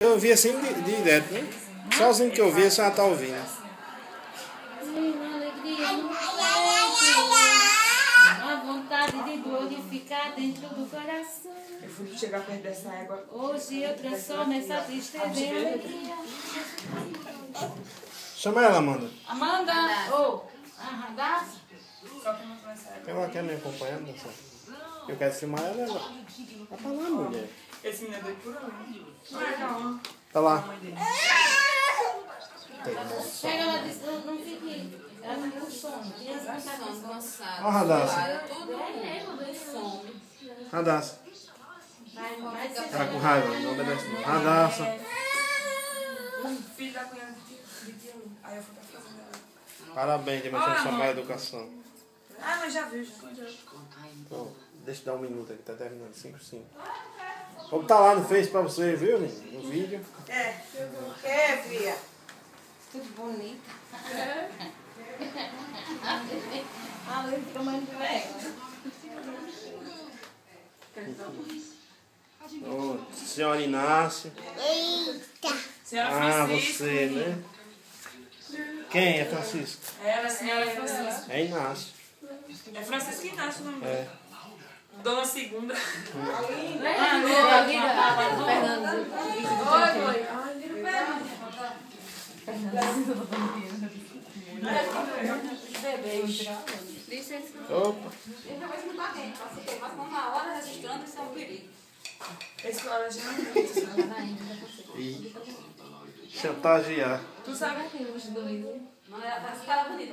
Eu vi assim direto, né? Sozinho que eu vi, você já tá ouvindo. A vontade de glorificar dentro do coração. Eu fui chegar perto dessa égua. Hoje eu transformo essa tristeza em alegria. Chama ela, Amanda. Amanda! Ô! Radassa? Só que não conhece a égua. Ela quer me acompanhar, não sei. Eu quero filmar ela. Vai pra lá, mulher. Esse menino é doido por ali. Olha, calma. Tá lá. A mãe dele. Chega, ela disse, não fique. Ela não tem sono. Ó, a Radassa. Radassa. Tá com raiva, não obedece não. Radassa. Filho da cunhada de tia Lu. Aí eu fui pra casa dela. Parabéns, de mexer chamar a educação. Ah, mas já viu, já. Então, deixa eu dar um minuto aqui, tá terminando. 5:05. Vou botar lá no Face pra você, viu, menino? No vídeo. É, filha. Tudo bonito. A Luz fica mais velha. Ô, senhora Inácio. Senhora Ah, Francisco. você, né? Quem é Francisco? Ela, a senhora Francisco. É Inácio. É Francisco Inácio o nome dele. É. Dona Segunda. Opa. Esse colégio já não é muito, sabe? E chantagear. Tu sabe? Não, ela faz cara bonita,